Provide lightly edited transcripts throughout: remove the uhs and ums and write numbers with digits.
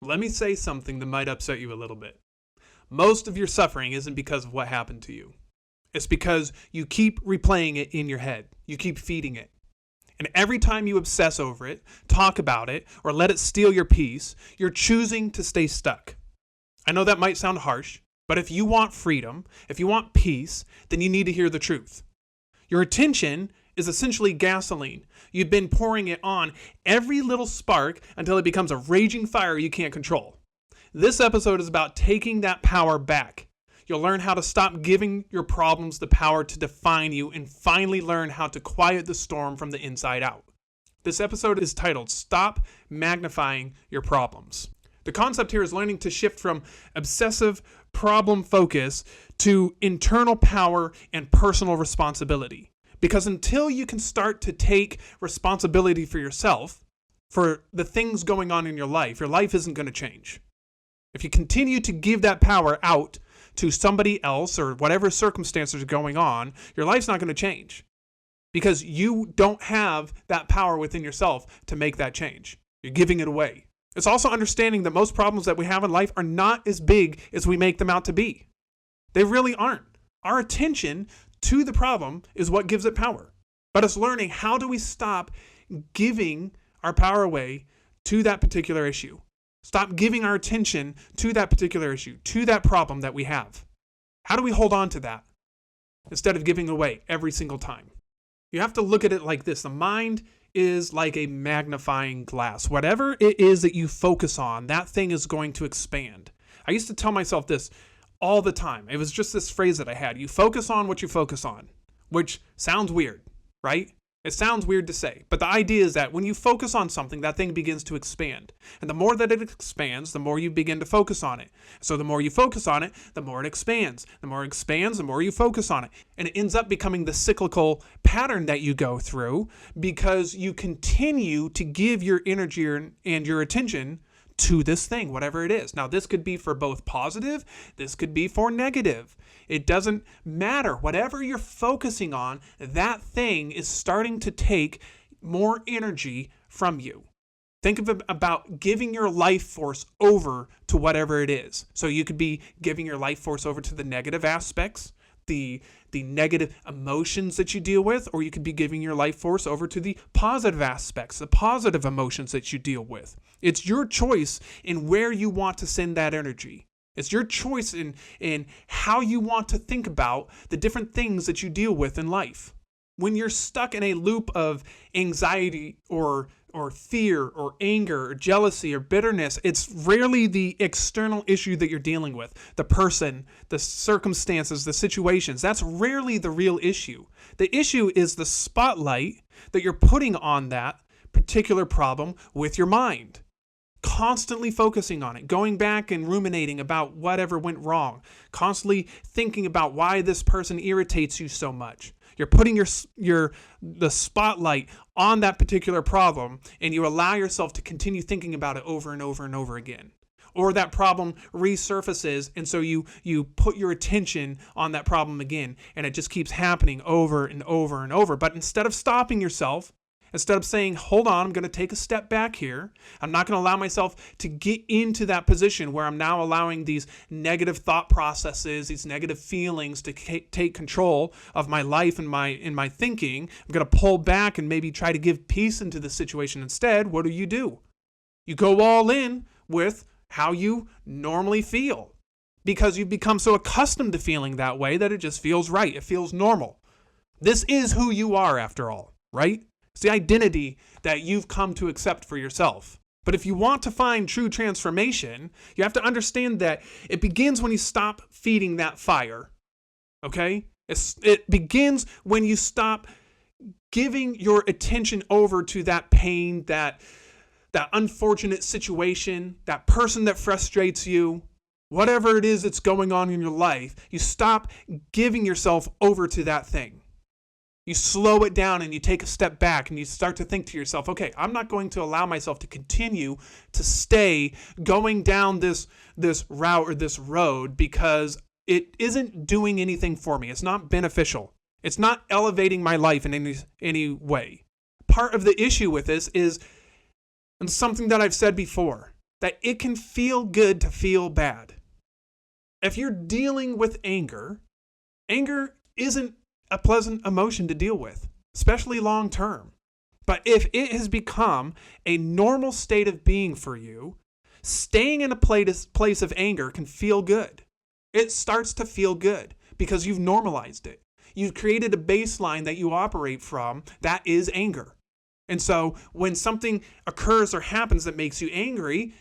Let me say something that might upset you a little bit. Most of your suffering isn't because of what happened to you. It's because you keep replaying it in your head. You keep feeding it. And every time you obsess over it, talk about it, or let it steal your peace, you're choosing to stay stuck. I know that might sound harsh, but if you want freedom, if you want peace, then you need to hear the truth. Your attention is essentially gasoline. You've been pouring it on every little spark until it becomes a raging fire you can't control. This episode is about taking that power back. You'll learn how to stop giving your problems the power to define you and finally learn how to quiet the storm from the inside out. This episode is titled, Stop Magnifying Your Problems. The concept here is learning to shift from obsessive problem focus to internal power and personal responsibility. Because until you can start to take responsibility for yourself, for the things going on in your life isn't going to change. If you continue to give that power out to somebody else or whatever circumstances are going on, your life's not going to change. Because you don't have that power within yourself to make that change. You're giving it away. It's also understanding that most problems that we have in life are not as big as we make them out to be. They really aren't. Our attention to the problem is what gives it power. But it's learning, how do we stop giving our power away to that particular issue? Stop giving our attention to that particular issue, to that problem that we have. How do we hold on to that instead of giving away every single time? You have to look at it like this. The mind is like a magnifying glass. Whatever it is that you focus on, that thing is going to expand. I used to tell myself this all the time. It was just this phrase that I had. You focus on what you focus on, which sounds weird, right? It sounds weird to say, but the idea is that when you focus on something, that thing begins to expand. And the more that it expands, the more you begin to focus on it. So the more you focus on it, the more it expands. The more it expands, the more you focus on it. And it ends up becoming the cyclical pattern that you go through because you continue to give your energy and your attention to this thing, whatever it is. Now, this could be for both positive, this could be for negative. It doesn't matter. Whatever you're focusing on, that thing is starting to take more energy from you. Think of it about giving your life force over to whatever it is. So you could be giving your life force over to the negative aspects, the negative emotions that you deal with, or you could be giving your life force over to the positive aspects, the positive emotions that you deal with. It's your choice in where you want to send that energy. It's your choice in how you want to think about the different things that you deal with in life. When you're stuck in a loop of anxiety or fear or anger or jealousy or bitterness, it's rarely the external issue that you're dealing with. The person, the circumstances, the situations. That's rarely the real issue. The issue is the spotlight that you're putting on that particular problem with your mind. Constantly focusing on it, going back and ruminating about whatever went wrong, constantly thinking about why this person irritates you so much. You're putting the spotlight on that particular problem, and you allow yourself to continue thinking about it over and over and over again. Or that problem resurfaces, and so you put your attention on that problem again, and it just keeps happening over and over and over. But instead of stopping yourself, instead of saying, hold on, I'm going to take a step back here. I'm not going to allow myself to get into that position where I'm now allowing these negative thought processes, these negative feelings to take control of my life and my thinking. I'm going to pull back and maybe try to give peace into the situation instead. What do? You go all in with how you normally feel because you've become so accustomed to feeling that way that it just feels right. It feels normal. This is who you are after all, right? It's the identity that you've come to accept for yourself. But if you want to find true transformation, you have to understand that it begins when you stop feeding that fire. Okay? It begins when you stop giving your attention over to that pain, that unfortunate situation, that person that frustrates you, whatever it is that's going on in your life. You stop giving yourself over to that thing. You slow it down and you take a step back and you start to think to yourself, okay, I'm not going to allow myself to continue to stay going down this route or this road because it isn't doing anything for me. It's not beneficial. It's not elevating my life in any way. Part of the issue with this is, and something that I've said before, that it can feel good to feel bad. If you're dealing with anger, anger isn't a pleasant emotion to deal with, especially long term. But if it has become a normal state of being for you, staying in a place of anger can feel good. It starts to feel good because you've normalized it. You've created a baseline that you operate from that is anger. And so when something occurs or happens that makes you angry,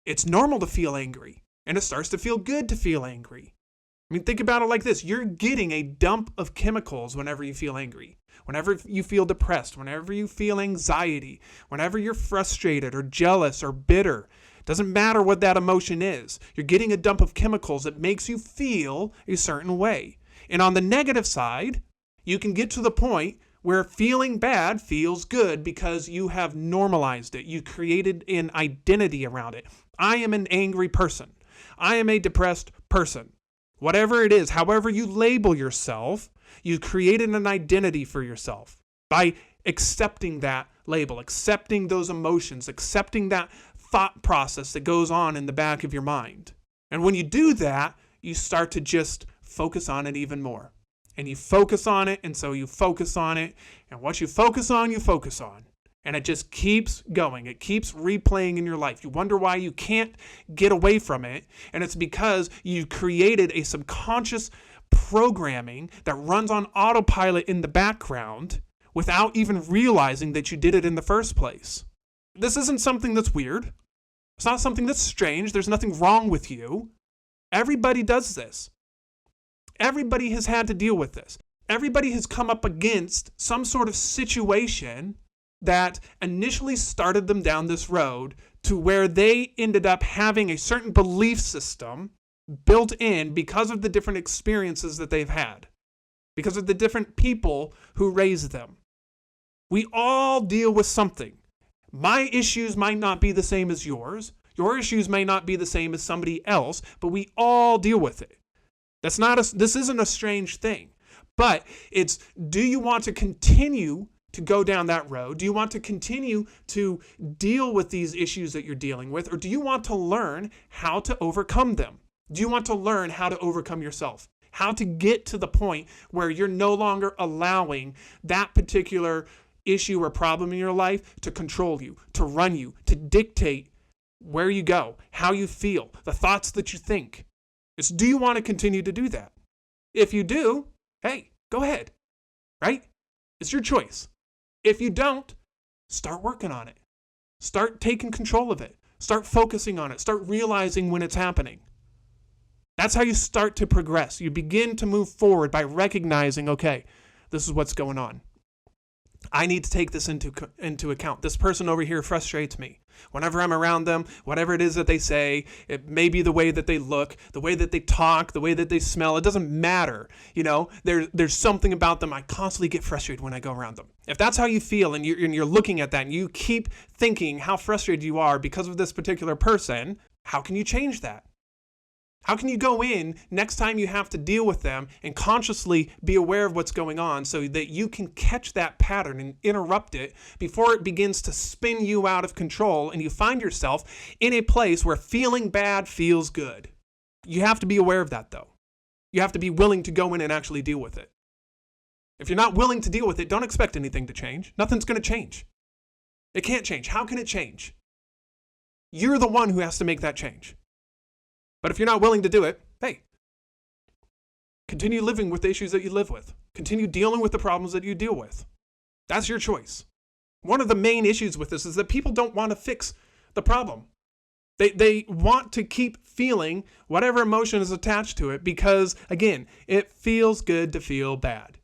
it's normal to feel angry. And it starts to feel good to feel angry. I mean, think about it like this. You're getting a dump of chemicals whenever you feel angry, whenever you feel depressed, whenever you feel anxiety, whenever you're frustrated or jealous or bitter. Doesn't matter what that emotion is. You're getting a dump of chemicals that makes you feel a certain way. And on the negative side, you can get to the point where feeling bad feels good because you have normalized it. You created an identity around it. I am an angry person. I am a depressed person. Whatever it is, however you label yourself, you created an identity for yourself by accepting that label, accepting those emotions, accepting that thought process that goes on in the back of your mind. And when you do that, you start to just focus on it even more. And you focus on it, and so you focus on it. And what you focus on, you focus on. And it just keeps going. It keeps replaying in your life. You wonder why you can't get away from it. And it's because you created a subconscious programming that runs on autopilot in the background without even realizing that you did it in the first place. This isn't something that's weird. It's not something that's strange. There's nothing wrong with you. Everybody does this. Everybody has had to deal with this. Everybody has come up against some sort of situation that initially started them down this road to where they ended up having a certain belief system built in because of the different experiences that they've had, because of the different people who raised them. We all deal with something. My issues might not be the same as yours. Your issues may not be the same as somebody else, but we all deal with it. This isn't a strange thing, but it's, do you want to continue to go down that road? Do you want to continue to deal with these issues that you're dealing with? Or do you want to learn how to overcome them? Do you want to learn how to overcome yourself? How to get to the point where you're no longer allowing that particular issue or problem in your life to control you, to run you, to dictate where you go, how you feel, the thoughts that you think. It's, do you want to continue to do that? If you do, hey, go ahead, right? It's your choice. If you don't, start working on it. Start taking control of it. Start focusing on it. Start realizing when it's happening. That's how you start to progress. You begin to move forward by recognizing, okay, this is what's going on. I need to take this into account. This person over here frustrates me. Whenever I'm around them, whatever it is that they say, it may be the way that they look, the way that they talk, the way that they smell. It doesn't matter. You know, there's something about them. I constantly get frustrated when I go around them. If that's how you feel and you're looking at that and you keep thinking how frustrated you are because of this particular person, how can you change that? How can you go in next time you have to deal with them and consciously be aware of what's going on so that you can catch that pattern and interrupt it before it begins to spin you out of control and you find yourself in a place where feeling bad feels good? You have to be aware of that, though. You have to be willing to go in and actually deal with it. If you're not willing to deal with it, don't expect anything to change. Nothing's going to change. It can't change. How can it change? You're the one who has to make that change. But if you're not willing to do it, hey, continue living with the issues that you live with. Continue dealing with the problems that you deal with. That's your choice. One of the main issues with this is that people don't want to fix the problem. They want to keep feeling whatever emotion is attached to it because, again, it feels good to feel bad.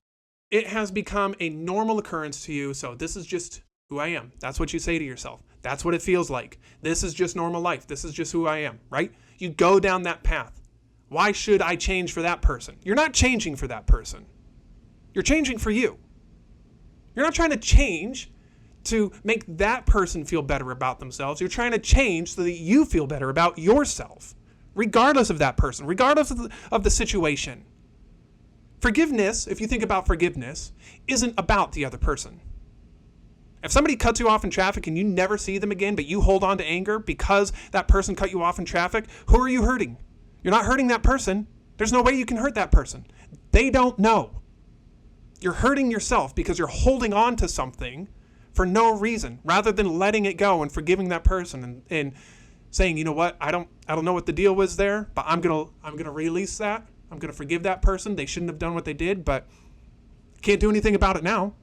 It has become a normal occurrence to you, so this is just who I am. That's what you say to yourself. That's what it feels like. This is just normal life. This is just who I am, right? You go down that path. Why should I change for that person? You're not changing for that person. You're changing for you. You're not trying to change to make that person feel better about themselves. You're trying to change so that you feel better about yourself, regardless of that person, regardless of the situation. Forgiveness, if you think about forgiveness, isn't about the other person. If somebody cuts you off in traffic and you never see them again, but you hold on to anger because that person cut you off in traffic, who are you hurting? You're not hurting that person. There's no way you can hurt that person. They don't know. You're hurting yourself because you're holding on to something for no reason, rather than letting it go and forgiving that person and saying, you know what, I don't know what the deal was there, but I'm gonna release that. I'm gonna forgive that person. They shouldn't have done what they did, but can't do anything about it now.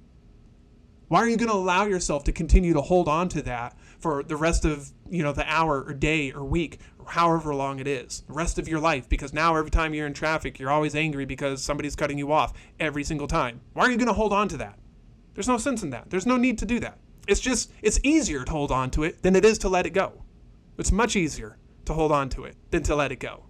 Why are you going to allow yourself to continue to hold on to that for the rest of, the hour or day or week or however long it is, the rest of your life? Because now every time you're in traffic, you're always angry because somebody's cutting you off every single time. Why are you going to hold on to that? There's no sense in that. There's no need to do that. It's easier to hold on to it than it is to let it go. It's much easier to hold on to it than to let it go.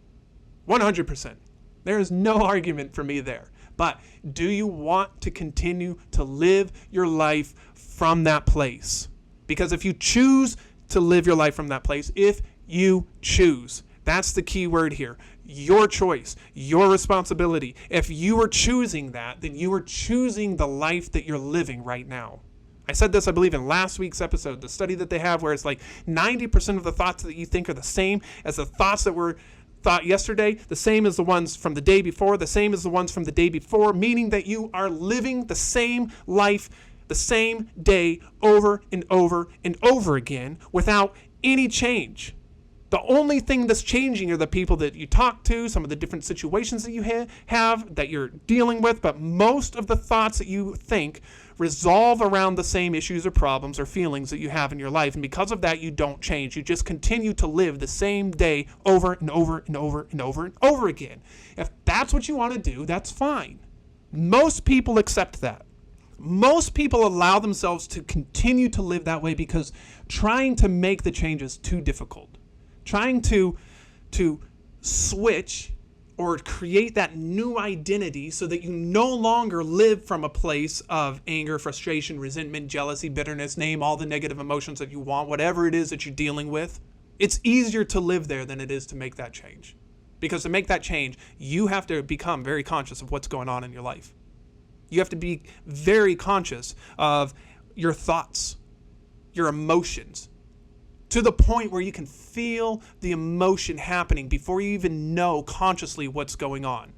100%. There is no argument for me there. But do you want to continue to live your life from that place? Because if you choose to live your life from that place, if you choose, that's the key word here. Your choice, your responsibility. If you are choosing that, then you are choosing the life that you're living right now. I said this, I believe, in last week's episode, the study that they have where it's like 90% of the thoughts that you think are the same as the thoughts that were thought yesterday, the same as the ones from the day before, the same as the ones from the day before, meaning that you are living the same life, the same day over and over and over again without any change. The only thing that's changing are the people that you talk to, some of the different situations that you have that you're dealing with, but most of the thoughts that you think resolve around the same issues or problems or feelings that you have in your life. And because of that, you don't change. You just continue to live the same day over and over and over and over and over again. If that's what you want to do, that's fine. Most people accept that. Most people allow themselves to continue to live that way because trying to make the change is too difficult. Trying to switch or create that new identity so that you no longer live from a place of anger, frustration, resentment, jealousy, bitterness, name all the negative emotions that you want, whatever it is that you're dealing with. It's easier to live there than it is to make that change. Because to make that change, you have to become very conscious of what's going on in your life. You have to be very conscious of your thoughts, your emotions, to the point where you can feel the emotion happening before you even know consciously what's going on.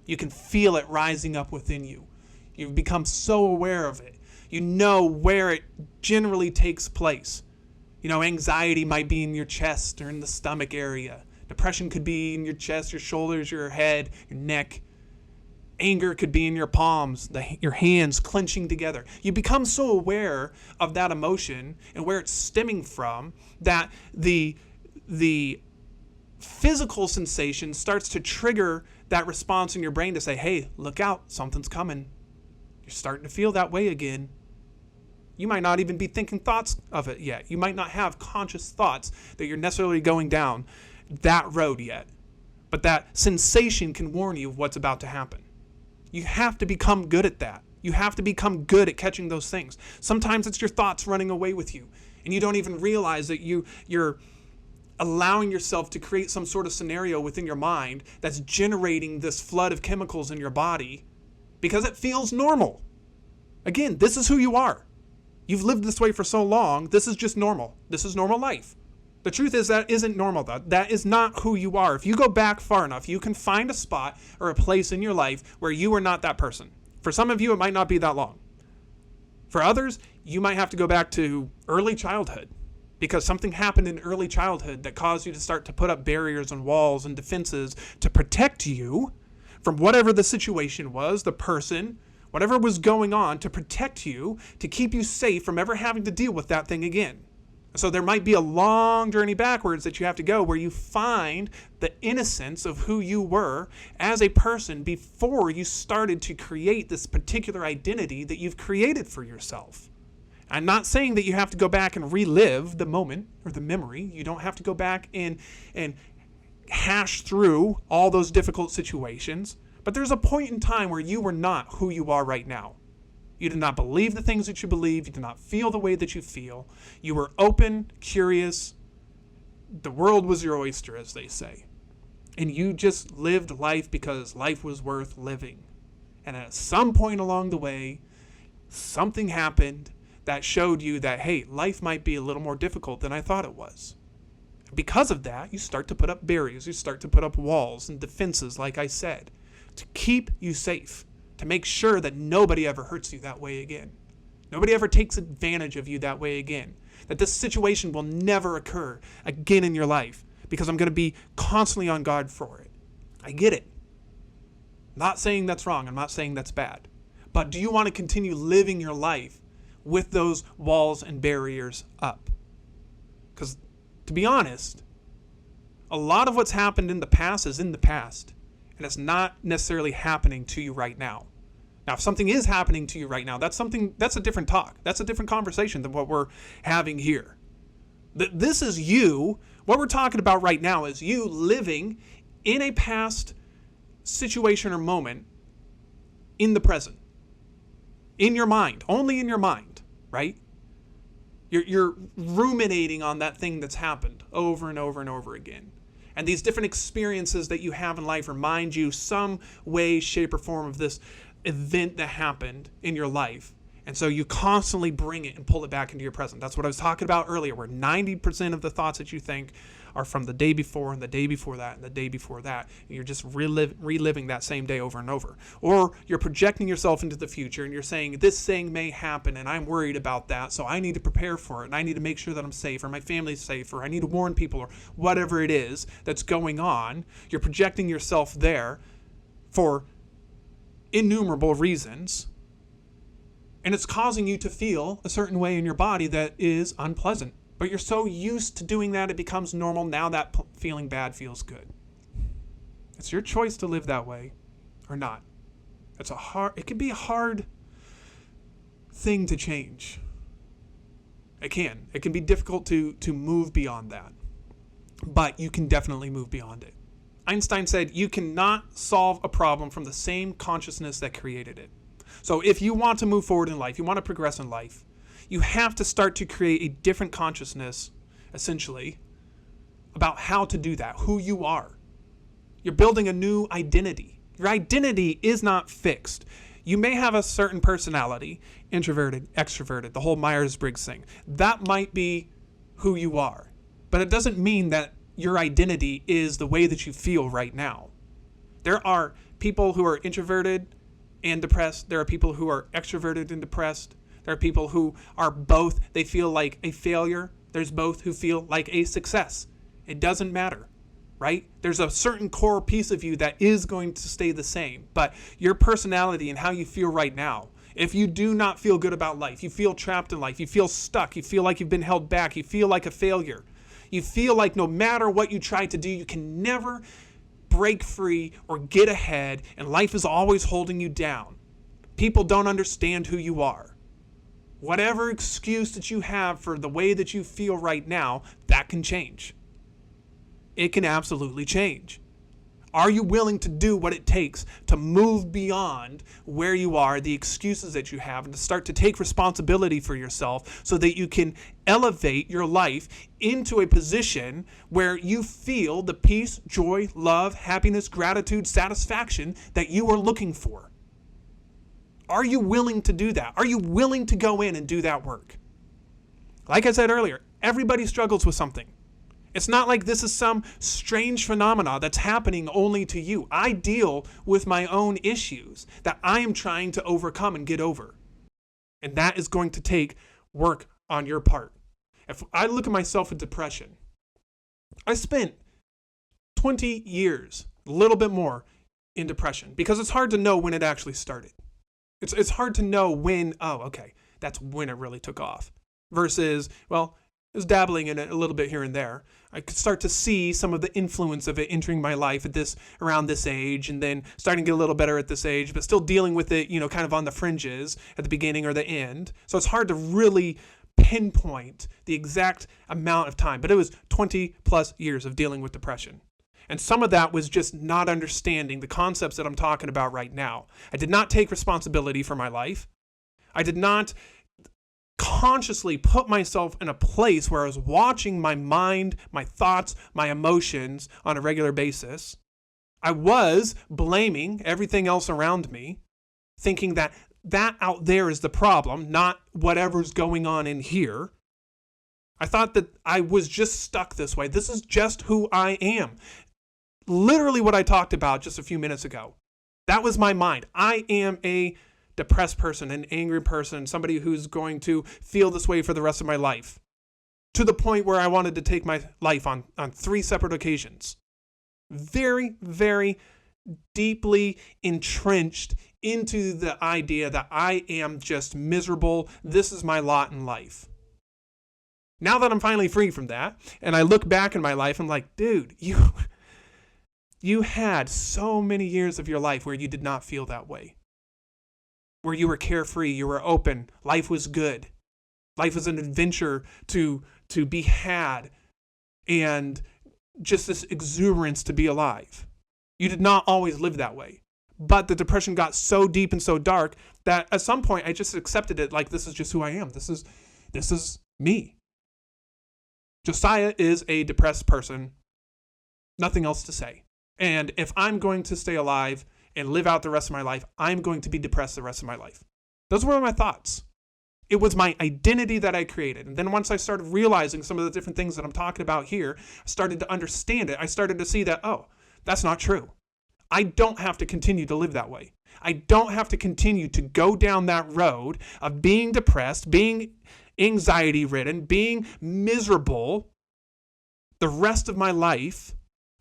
You can feel it rising up within you. You've become so aware of it. You know where it generally takes place. Anxiety might be in your chest or in the stomach area. Depression could be in your chest, your shoulders, your head, your neck. Anger could be in your palms, your hands clenching together. You become so aware of that emotion and where it's stemming from that the physical sensation starts to trigger that response in your brain to say, hey, look out, something's coming. You're starting to feel that way again. You might not even be thinking thoughts of it yet. You might not have conscious thoughts that you're necessarily going down that road yet. But that sensation can warn you of what's about to happen. You have to become good at that. You have to become good at catching those things. Sometimes it's your thoughts running away with you, and you don't even realize that you're allowing yourself to create some sort of scenario within your mind that's generating this flood of chemicals in your body because it feels normal. Again, this is who you are. You've lived this way for so long. This is just normal. This is normal life. The truth is that isn't normal, though. That is not who you are. If you go back far enough, you can find a spot or a place in your life where you are not that person. For some of you, it might not be that long. For others, you might have to go back to early childhood because something happened in early childhood that caused you to start to put up barriers and walls and defenses to protect you from whatever the situation was, the person, whatever was going on, to protect you, to keep you safe from ever having to deal with that thing again. So there might be a long journey backwards that you have to go where you find the innocence of who you were as a person before you started to create this particular identity that you've created for yourself. I'm not saying that you have to go back and relive the moment or the memory. You don't have to go back and hash through all those difficult situations. But there's a point in time where you were not who you are right now. You did not believe the things that you believe. You did not feel the way that you feel. You were open, curious. The world was your oyster, as they say. And you just lived life because life was worth living. And at some point along the way, something happened that showed you that, hey, life might be a little more difficult than I thought it was. Because of that, you start to put up barriers, you start to put up walls and defenses, like I said, to keep you safe, to make sure that nobody ever hurts you that way again. Nobody ever takes advantage of you that way again. That this situation will never occur again in your life, because I'm going to be constantly on guard for it. I get it. I'm not saying that's wrong. I'm not saying that's bad. But do you want to continue living your life with those walls and barriers up? Because to be honest, a lot of what's happened in the past is in the past, and it's not necessarily happening to you right now. Now, if something is happening to you right now, that's a different talk. That's a different conversation than what we're having here. This is you. What we're talking about right now is you living in a past situation or moment in the present. In your mind, only in your mind, right? You're ruminating on that thing that's happened over and over and over again. And these different experiences that you have in life remind you some way, shape, or form of this event that happened in your life. And so you constantly bring it and pull it back into your present. That's what I was talking about earlier, where 90% of the thoughts that you think are from the day before and the day before that and the day before that. And you're just reliving that same day over and over. Or you're projecting yourself into the future and you're saying, this thing may happen and I'm worried about that, so I need to prepare for it and I need to make sure that I'm safe or my family's safe or I need to warn people or whatever it is that's going on. You're projecting yourself there for innumerable reasons. And it's causing you to feel a certain way in your body that is unpleasant. But you're so used to doing that, it becomes normal. Now that feeling bad feels good. It's your choice to live that way or not. It can be a hard thing to change. It can. It can be difficult to move beyond that. But you can definitely move beyond it. Einstein said, you cannot solve a problem from the same consciousness that created it. So if you want to move forward in life, you want to progress in life, you have to start to create a different consciousness, essentially, about how to do that, who you are. You're building a new identity. Your identity is not fixed. You may have a certain personality, introverted, extroverted, the whole Myers-Briggs thing. That might be who you are. But it doesn't mean that your identity is the way that you feel right now. There are people who are introverted and depressed. There are people who are extroverted and depressed. There are people who are both. They feel like a failure. There's both who feel like a success. It doesn't matter, right? There's a certain core piece of you that is going to stay the same. But your personality and how you feel right now, if you do not feel good about life, you feel trapped in life, you feel stuck, you feel like you've been held back, you feel like a failure, you feel like no matter what you try to do, you can never break free or get ahead, and life is always holding you down. People don't understand who you are. Whatever excuse that you have for the way that you feel right now, that can change. It can absolutely change. Are you willing to do what it takes to move beyond where you are, the excuses that you have, and to start to take responsibility for yourself so that you can elevate your life into a position where you feel the peace, joy, love, happiness, gratitude, satisfaction that you are looking for? Are you willing to do that? Are you willing to go in and do that work? Like I said earlier, everybody struggles with something. It's not like this is some strange phenomena that's happening only to you. I deal with my own issues that I am trying to overcome and get over. And that is going to take work on your part. If I look at myself with depression, I spent 20 years, a little bit more, in depression because it's hard to know when it actually started. It's hard to know when, that's when it really took off. Versus, I was dabbling in it a little bit here and there. I could start to see some of the influence of it entering my life around this age, and then starting to get a little better at this age, but still dealing with it, kind of on the fringes at the beginning or the end. So it's hard to really pinpoint the exact amount of time, but it was 20 plus years of dealing with depression. And some of that was just not understanding the concepts that I'm talking about right now. I did not take responsibility for my life. I did not consciously put myself in a place where I was watching my mind, my thoughts, my emotions on a regular basis. I was blaming everything else around me, thinking that that out there is the problem, not whatever's going on in here. I thought that I was just stuck this way. This is just who I am. Literally what I talked about just a few minutes ago. That was my mind. I am a depressed person, an angry person, somebody who's going to feel this way for the rest of my life. To the point where I wanted to take my life on 3 separate occasions. Very, very deeply entrenched into the idea that I am just miserable. This is my lot in life. Now that I'm finally free from that, and I look back in my life, I'm like, dude, you had so many years of your life where you did not feel that way. Where you were carefree, you were open, life was good. Life was an adventure to be had, and just this exuberance to be alive. You did not always live that way. But the depression got so deep and so dark that at some point I just accepted it like, this is just who I am. This is me. Josiah is a depressed person. Nothing else to say. And if I'm going to stay alive and live out the rest of my life, I'm going to be depressed the rest of my life. Those were my thoughts. It was my identity that I created. And then once I started realizing some of the different things that I'm talking about here, I started to understand it. I started to see that, oh, that's not true. I don't have to continue to live that way. I don't have to continue to go down that road of being depressed, being anxiety-ridden, being miserable the rest of my life,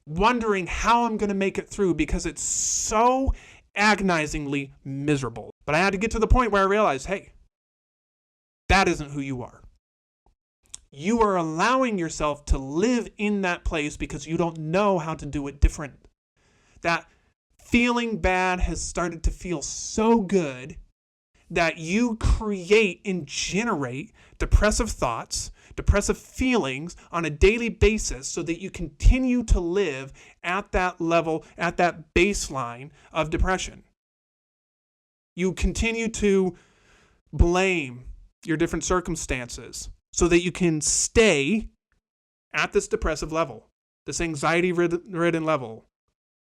wondering how I'm going to make it through because it's so agonizingly miserable. But I had to get to the point where I realized, hey, that isn't who you are. You are allowing yourself to live in that place because you don't know how to do it different. That feeling bad has started to feel so good that you create and generate depressive thoughts, depressive feelings on a daily basis so that you continue to live at that level, at that baseline of depression. You continue to blame your different circumstances so that you can stay at this depressive level, this anxiety-ridden level.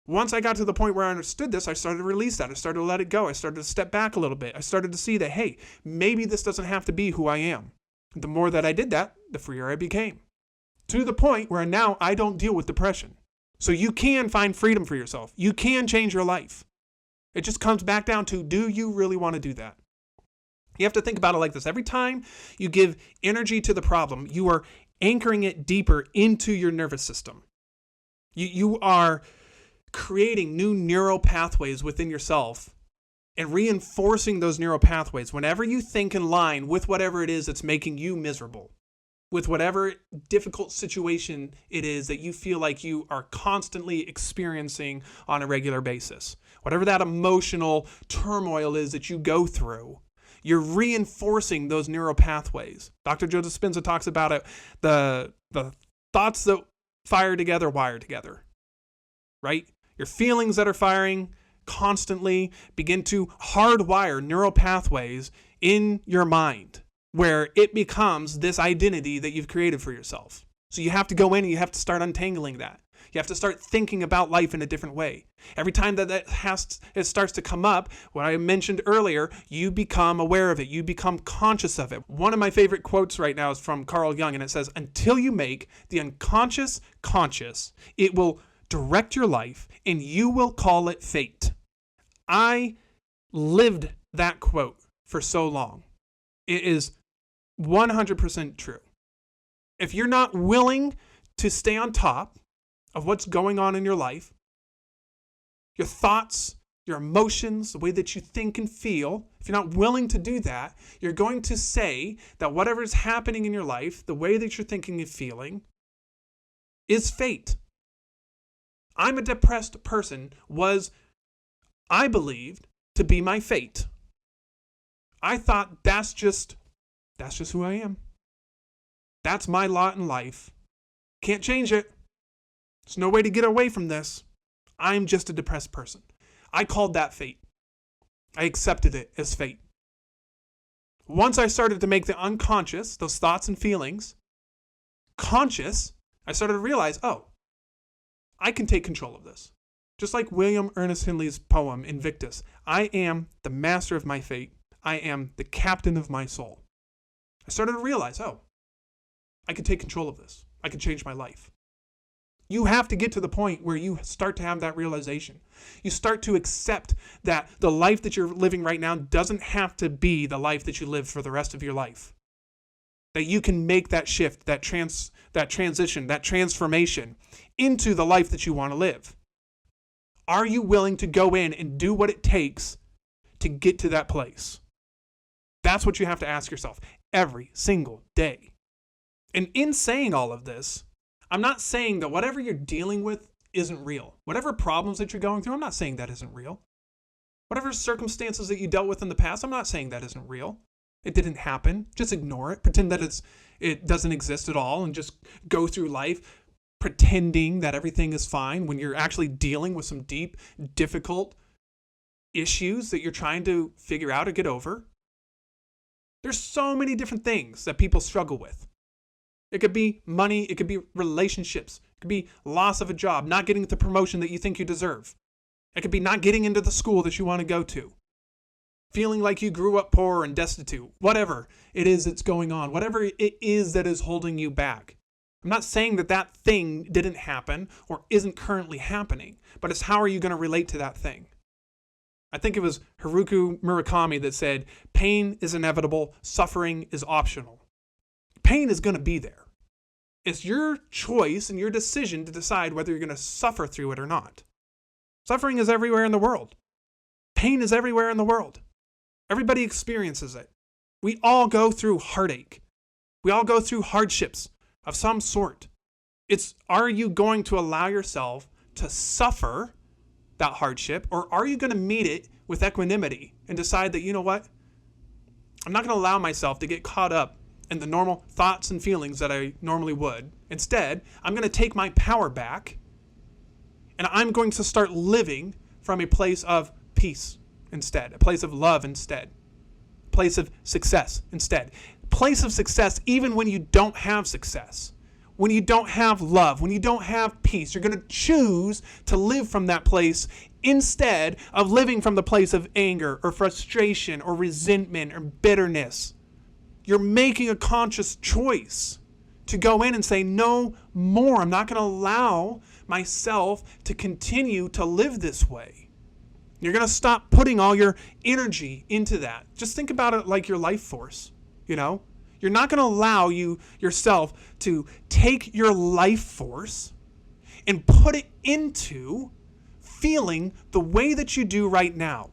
Once I got to the point where I understood this, I started to release that. I started to let it go. I started to step back a little bit. I started to see that, hey, maybe this doesn't have to be who I am. The more that I did that, the freer I became. To the point where now I don't deal with depression. So you can find freedom for yourself. You can change your life. It just comes back down to, do you really want to do that? You have to think about it like this. Every time you give energy to the problem, you are anchoring it deeper into your nervous system. You are creating new neural pathways within yourself and reinforcing those neural pathways whenever you think in line with whatever it is that's making you miserable, with whatever difficult situation it is that you feel like you are constantly experiencing on a regular basis. Whatever that emotional turmoil is that you go through, you're reinforcing those neural pathways. Dr. Joseph Dispenza talks about it, the thoughts that fire together, wire together, right? Your feelings that are firing constantly begin to hardwire neural pathways in your mind where it becomes this identity that you've created for yourself. So you have to go in and you have to start untangling that. You have to start thinking about life in a different way. Every time that it starts to come up, what I mentioned earlier, you become aware of it. You become conscious of it. One of my favorite quotes right now is from Carl Jung, and it says, until you make the unconscious conscious, it will direct your life and you will call it fate. I lived that quote for so long. It is 100% true. If you're not willing to stay on top of what's going on in your life, your thoughts, your emotions, the way that you think and feel, if you're not willing to do that, you're going to say that whatever is happening in your life, the way that you're thinking and feeling, is fate. I'm a depressed person was, I believed, to be my fate. I thought that's just who I am. That's my lot in life. Can't change it. There's no way to get away from this. I'm just a depressed person. I called that fate. I accepted it as fate. Once I started to make the unconscious, those thoughts and feelings, conscious, I started to realize, oh, I can take control of this. Just like William Ernest Henley's poem, Invictus, I am the master of my fate. I am the captain of my soul. I started to realize, I can take control of this. I can change my life. You have to get to the point where you start to have that realization. You start to accept that the life that you're living right now doesn't have to be the life that you live for the rest of your life. That you can make that shift, that transition, that transformation into the life that you want to live. Are you willing to go in and do what it takes to get to that place? That's what you have to ask yourself every single day. And in saying all of this, I'm not saying that whatever you're dealing with isn't real. Whatever problems that you're going through, I'm not saying that isn't real. Whatever circumstances that you dealt with in the past, I'm not saying that isn't real. It didn't happen. Just ignore it. Pretend that it doesn't exist at all and just go through life pretending that everything is fine when you're actually dealing with some deep, difficult issues that you're trying to figure out or get over. There's so many different things that people struggle with. It could be money, it could be relationships, it could be loss of a job, not getting the promotion that you think you deserve. It could be not getting into the school that you want to go to. Feeling like you grew up poor and destitute. Whatever it is that's going on, whatever it is that is holding you back. I'm not saying that thing didn't happen or isn't currently happening, but it's how are you going to relate to that thing? I think it was Haruki Murakami that said, pain is inevitable, suffering is optional. Pain is going to be there. It's your choice and your decision to decide whether you're going to suffer through it or not. Suffering is everywhere in the world. Pain is everywhere in the world. Everybody experiences it. We all go through heartache. We all go through hardships of some sort. Are you going to allow yourself to suffer that hardship, or are you going to meet it with equanimity and decide that, you know what? I'm not going to allow myself to get caught up in the normal thoughts and feelings that I normally would. Instead, I'm going to take my power back and I'm going to start living from a place of peace instead, a place of love instead, a place of success instead. Place of success even when you don't have success, when you don't have love, when you don't have peace. You're going to choose to live from that place instead of living from the place of anger or frustration or resentment or bitterness. You're making a conscious choice to go in and say, no more. I'm not going to allow myself to continue to live this way. You're going to stop putting all your energy into that. Just think about it like your life force, you know? You're not going to allow yourself to take your life force and put it into feeling the way that you do right now.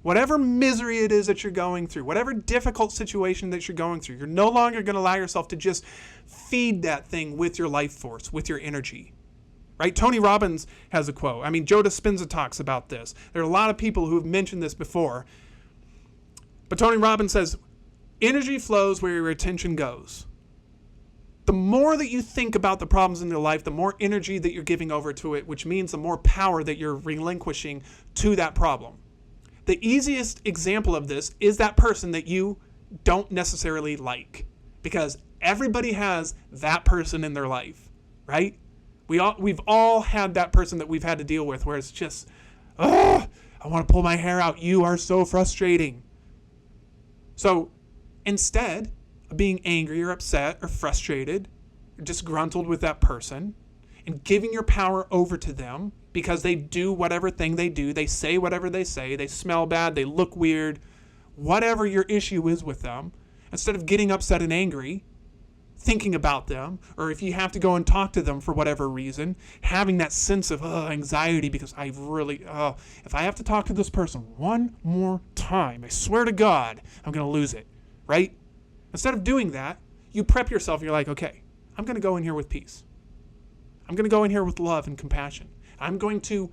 Whatever misery it is that you're going through, whatever difficult situation that you're going through, you're no longer going to allow yourself to just feed that thing with your life force, with your energy. Right? Tony Robbins has a quote. Joe Dispenza talks about this. There are a lot of people who have mentioned this before. But Tony Robbins says, energy flows where your attention goes. The more that you think about the problems in your life, the more energy that you're giving over to it, which means the more power that you're relinquishing to that problem. The easiest example of this is that person that you don't necessarily like, because everybody has that person in their life, right? We've all had that person that we've had to deal with where it's just, I want to pull my hair out. You are so frustrating. So instead of being angry or upset or frustrated or disgruntled with that person and giving your power over to them because they do whatever thing they do, they say whatever they say, they smell bad, they look weird, whatever your issue is with them, instead of getting upset and angry, thinking about them, or if you have to go and talk to them for whatever reason, having that sense of anxiety because if I have to talk to this person one more time, I swear to God, I'm going to lose it, right? Instead of doing that, you prep yourself. You're like, okay, I'm going to go in here with peace. I'm going to go in here with love and compassion. I'm going to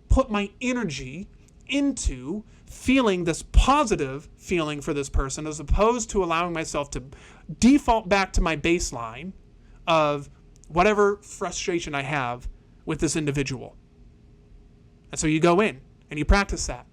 put my energy into feeling this positive feeling for this person as opposed to allowing myself to default back to my baseline of whatever frustration I have with this individual. And so you go in and you practice that.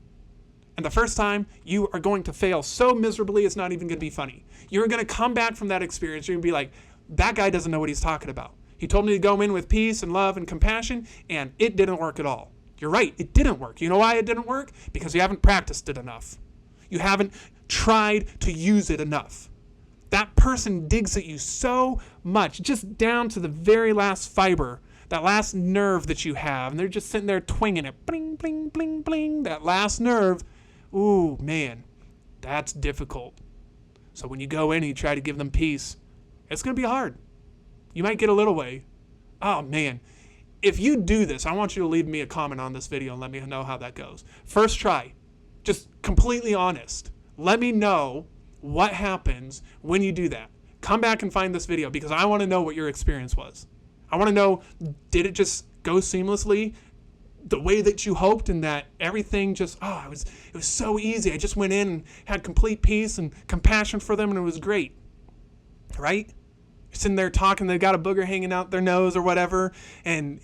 And the first time, you are going to fail so miserably, it's not even going to be funny. You're going to come back from that experience. You're going to be like, that guy doesn't know what he's talking about. He told me to go in with peace and love and compassion, and it didn't work at all. You're right, it didn't work. You know why it didn't work? Because you haven't practiced it enough. You haven't tried to use it enough. That person digs at you so much, just down to the very last fiber, that last nerve that you have, and they're just sitting there twinging it, bling, bling, bling, bling, that last nerve. Ooh, man, that's difficult. So when you go in and you try to give them peace, it's going to be hard. You might get a little way. Oh, man. If you do this, I want you to leave me a comment on this video and let me know how that goes. First try. Just completely honest. Let me know what happens when you do that. Come back and find this video because I want to know what your experience was. I want to know, did it just go seamlessly the way that you hoped, and that everything just, it was so easy. I just went in and had complete peace and compassion for them, and it was great. Right? You're sitting there talking, they've got a booger hanging out their nose or whatever, and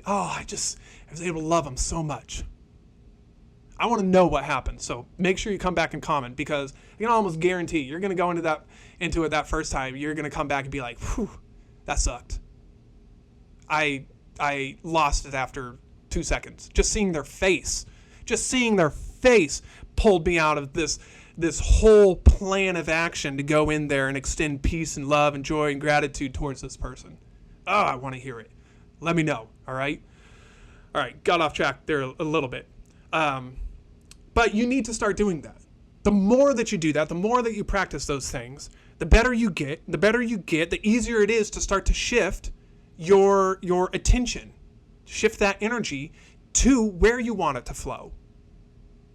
I was able to love them so much. I want to know what happened. So make sure you come back and comment, because I can almost guarantee you're going to go into it that first time. You're going to come back and be like, whew, that sucked. I lost it after 2 seconds. Just seeing their face pulled me out of this whole plan of action to go in there and extend peace and love and joy and gratitude towards this person. Oh, I want to hear it. Let me know. All right. Got off track there a little bit. But you need to start doing that. The more that you do that, the more that you practice those things, the better you get, the easier it is to start to shift your attention, shift that energy to where you want it to flow.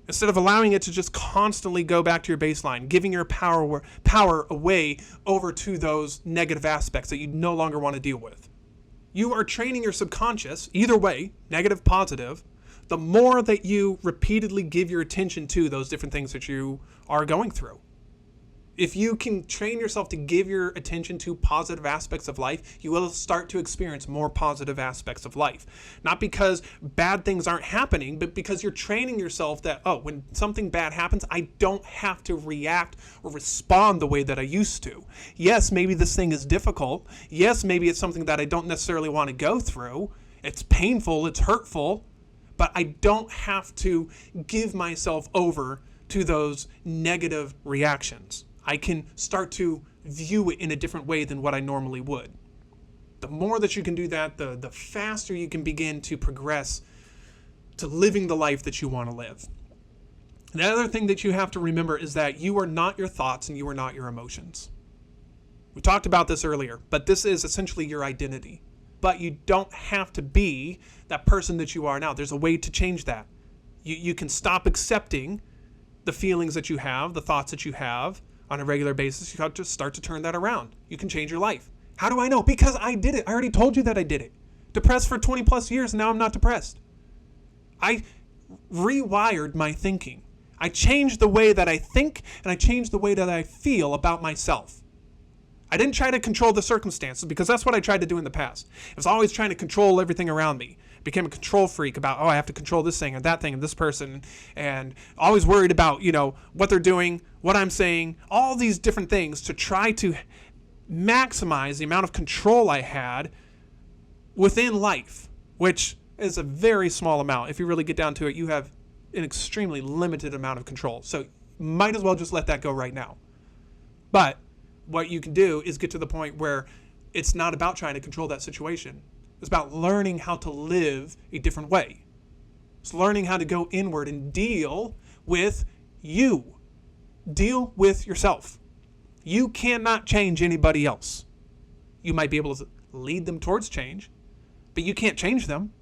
Instead of allowing it to just constantly go back to your baseline, giving your power away over to those negative aspects that you no longer want to deal with. You are training your subconscious, either way, negative, positive, the more that you repeatedly give your attention to those different things that you are going through. If you can train yourself to give your attention to positive aspects of life, you will start to experience more positive aspects of life. Not because bad things aren't happening, but because you're training yourself that, when something bad happens, I don't have to react or respond the way that I used to. Yes, maybe this thing is difficult. Yes, maybe it's something that I don't necessarily want to go through. It's painful, it's hurtful, but I don't have to give myself over to those negative reactions. I can start to view it in a different way than what I normally would. The more that you can do that, the faster you can begin to progress to living the life that you want to live. And the other thing that you have to remember is that you are not your thoughts and you are not your emotions. We talked about this earlier, but this is essentially your identity. But you don't have to be that person that you are now. There's a way to change that. You can stop accepting the feelings that you have, the thoughts that you have on a regular basis. You have to start to turn that around. You can change your life. How do I know? Because I did it. I already told you that I did it. Depressed for 20 plus years, and now I'm not depressed. I rewired my thinking. I changed the way that I think, and I changed the way that I feel about myself. I didn't try to control the circumstances, because that's what I tried to do in the past. I was always trying to control everything around me. I became a control freak about, I have to control this thing and that thing and this person, and always worried about, what they're doing, what I'm saying, all these different things to try to maximize the amount of control I had within life, which is a very small amount. If you really get down to it, you have an extremely limited amount of control. So might as well just let that go right now. But what you can do is get to the point where it's not about trying to control that situation. It's about learning how to live a different way. It's learning how to go inward and deal with you. Deal with yourself. You cannot change anybody else. You might be able to lead them towards change, but you can't change them.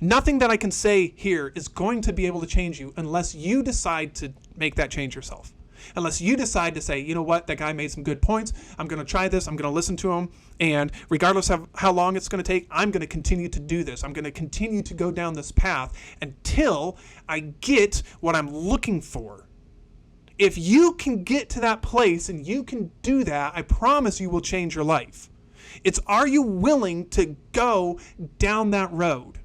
Nothing that I can say here is going to be able to change you unless you decide to make that change yourself. Unless you decide to say, you know what, that guy made some good points. I'm going to try this. I'm going to listen to him. And regardless of how long it's going to take, I'm going to continue to do this. I'm going to continue to go down this path until I get what I'm looking for. If you can get to that place and you can do that, I promise you will change your life. It's, are you willing to go down that road?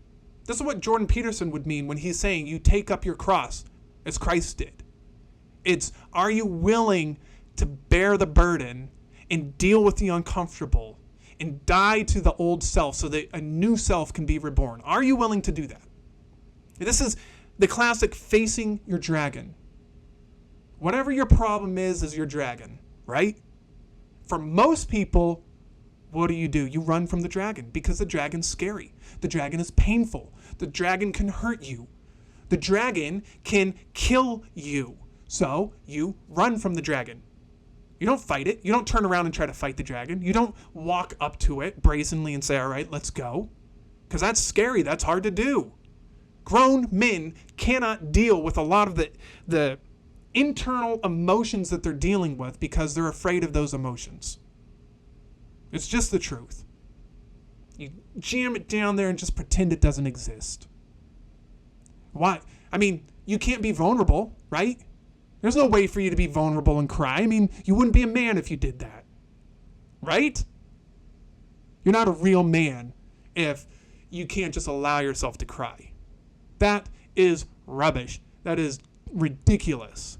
This is what Jordan Peterson would mean when he's saying you take up your cross as Christ did. It's, are you willing to bear the burden and deal with the uncomfortable and die to the old self so that a new self can be reborn? Are you willing to do that? This is the classic facing your dragon. Whatever your problem is your dragon, right? For most people, what do? You run from the dragon because the dragon's scary. The dragon is painful. The dragon can hurt you. The dragon can kill you. So you run from the dragon. You don't fight it. You don't turn around and try to fight the dragon. You don't walk up to it brazenly and say, all right, let's go. Because that's scary. That's hard to do. Grown men cannot deal with a lot of the internal emotions that they're dealing with because they're afraid of those emotions. It's just the truth. You jam it down there and just pretend it doesn't exist. Why? I mean, you can't be vulnerable, right? There's no way for you to be vulnerable and cry. I mean, you wouldn't be a man if you did that, right? You're not a real man if you can't just allow yourself to cry. That is rubbish. That is ridiculous.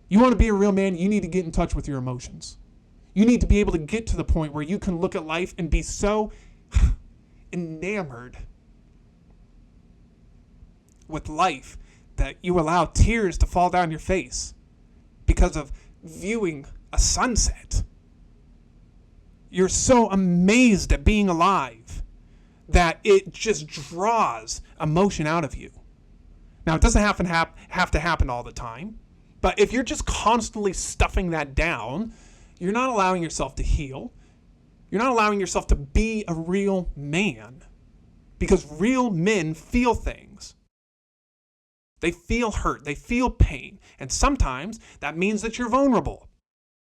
You want to be a real man, you need to get in touch with your emotions. You need to be able to get to the point where you can look at life and be so enamored with life that you allow tears to fall down your face because of viewing a sunset. You're so amazed at being alive that it just draws emotion out of you. Now, it doesn't have to happen all the time, but if you're just constantly stuffing that down, you're not allowing yourself to heal. You're not allowing yourself to be a real man, because real men feel things. They feel hurt. They feel pain. And sometimes that means that you're vulnerable.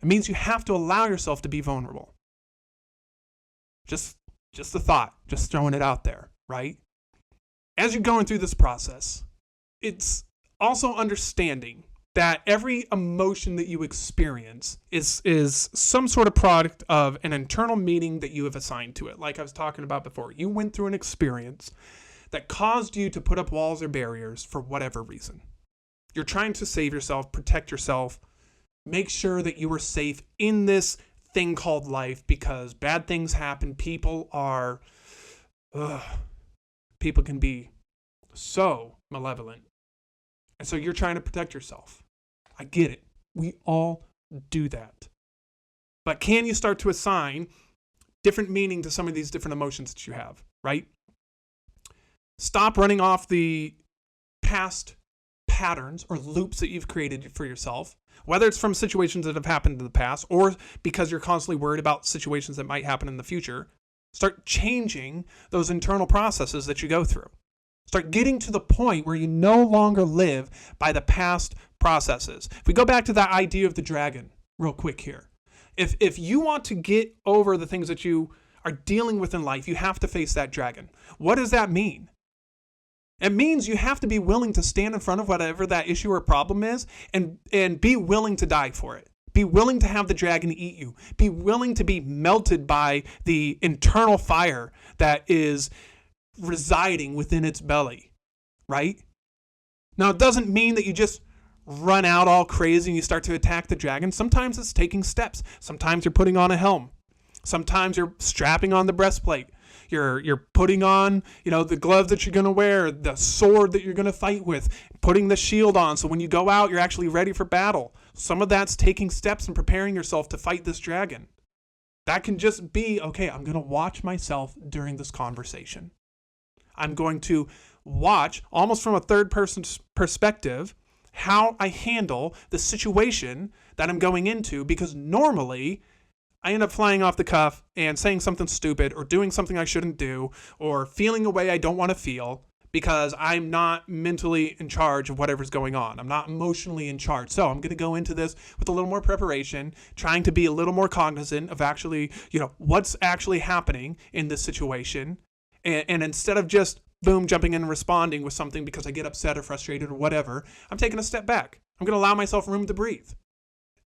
It means you have to allow yourself to be vulnerable. Just a thought, just throwing it out there, right? As you're going through this process, it's also understanding that every emotion that you experience is some sort of product of an internal meaning that you have assigned to it. Like I was talking about before, you went through an experience that caused you to put up walls or barriers for whatever reason. You're trying to save yourself, protect yourself, make sure that you are safe in this thing called life, because bad things happen. People can be so malevolent. And so you're trying to protect yourself. I get it. We all do that. But can you start to assign different meaning to some of these different emotions that you have, right? Stop running off the past patterns or loops that you've created for yourself, whether it's from situations that have happened in the past or because you're constantly worried about situations that might happen in the future. Start changing those internal processes that you go through. Start getting to the point where you no longer live by the past processes. If we go back to that idea of the dragon real quick here, if you want to get over the things that you are dealing with in life, you have to face that dragon. What does that mean? It means you have to be willing to stand in front of whatever that issue or problem is and be willing to die for it. Be willing to have the dragon eat you. Be willing to be melted by the internal fire that is residing within its belly, right? Now, it doesn't mean that you just run out all crazy and you start to attack the dragon. Sometimes it's taking steps. Sometimes you're putting on a helm. Sometimes you're strapping on the breastplate. You're putting on, the gloves that you're going to wear, the sword that you're going to fight with, putting the shield on. So when you go out, you're actually ready for battle. Some of that's taking steps and preparing yourself to fight this dragon. That can just be, okay, I'm going to watch myself during this conversation. I'm going to watch, almost from a third person's perspective, how I handle the situation that I'm going into, because normally I end up flying off the cuff and saying something stupid or doing something I shouldn't do or feeling a way I don't want to feel because I'm not mentally in charge of whatever's going on. I'm not emotionally in charge. So I'm going to go into this with a little more preparation, trying to be a little more cognizant of actually, what's actually happening in this situation. And instead of just, boom, jumping in and responding with something because I get upset or frustrated or whatever, I'm taking a step back. I'm going to allow myself room to breathe.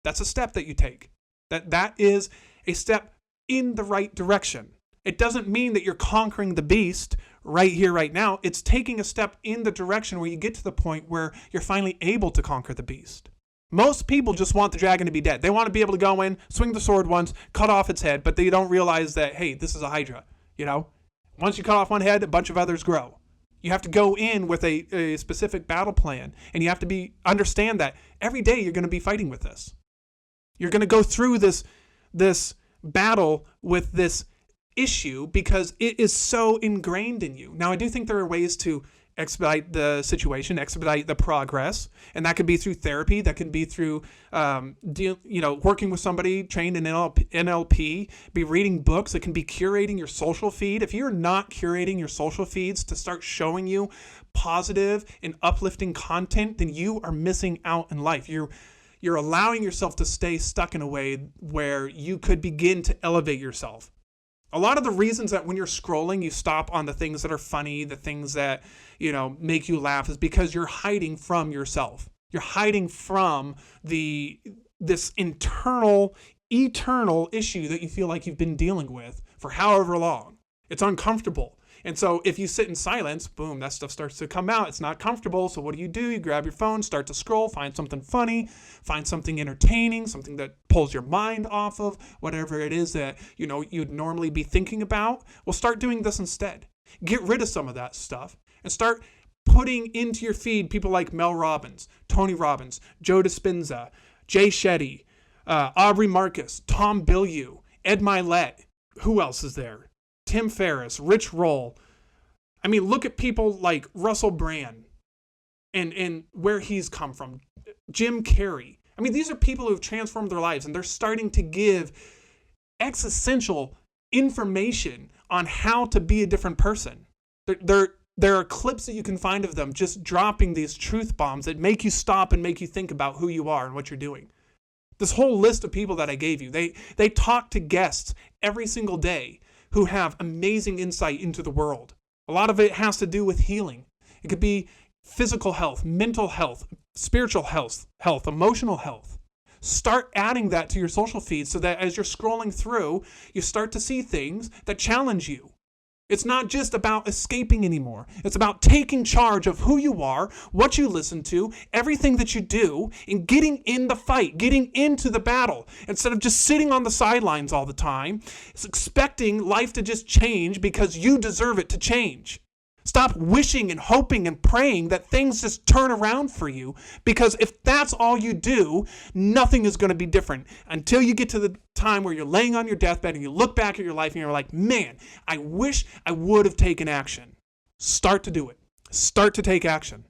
That's a step that you take. That is a step in the right direction. It doesn't mean that you're conquering the beast right here, right now. It's taking a step in the direction where you get to the point where you're finally able to conquer the beast. Most people just want the dragon to be dead. They want to be able to go in, swing the sword once, cut off its head, but they don't realize that, hey, this is a hydra, Once you cut off one head, a bunch of others grow. You have to go in with a specific battle plan, and you have to understand that every day you're going to be fighting with this. You're going to go through this battle with this issue because it is so ingrained in you. Now, I do think there are ways to expedite the situation, expedite the progress, and that could be through therapy. That could be through, working with somebody trained in NLP. Be reading books. It can be curating your social feed. If you're not curating your social feeds to start showing you positive and uplifting content, then you are missing out in life. You're allowing yourself to stay stuck in a way where you could begin to elevate yourself. A lot of the reasons that when you're scrolling, you stop on the things that are funny, the things that, make you laugh, is because you're hiding from yourself. You're hiding from this eternal issue that you feel like you've been dealing with for however long. It's uncomfortable. And so if you sit in silence, boom, that stuff starts to come out. It's not comfortable. So what do? You grab your phone, start to scroll, find something funny, find something entertaining, something that pulls your mind off of whatever it is that, you'd normally be thinking about. Well, start doing this instead. Get rid of some of that stuff and start putting into your feed people like Mel Robbins, Tony Robbins, Joe Dispenza, Jay Shetty, Aubrey Marcus, Tom Bilyeu, Ed Milet. Who else is there? Tim Ferriss, Rich Roll. I mean, look at people like Russell Brand and where he's come from. Jim Carrey. I mean, these are people who have transformed their lives, and they're starting to give existential information on how to be a different person. There are clips that you can find of them just dropping these truth bombs that make you stop and make you think about who you are and what you're doing. This whole list of people that I gave you, they talk to guests every single day who have amazing insight into the world. A lot of it has to do with healing. It could be physical health, mental health, spiritual health, emotional health. Start adding that to your social feed so that as you're scrolling through, you start to see things that challenge you. It's not just about escaping anymore. It's about taking charge of who you are, what you listen to, everything that you do, and getting in the fight, getting into the battle. Instead of just sitting on the sidelines all the time, it's expecting life to just change because you deserve it to change. Stop wishing and hoping and praying that things just turn around for you, because if that's all you do, nothing is going to be different until you get to the time where you're laying on your deathbed and you look back at your life and you're like, man, I wish I would have taken action. Start to do it. Start to take action.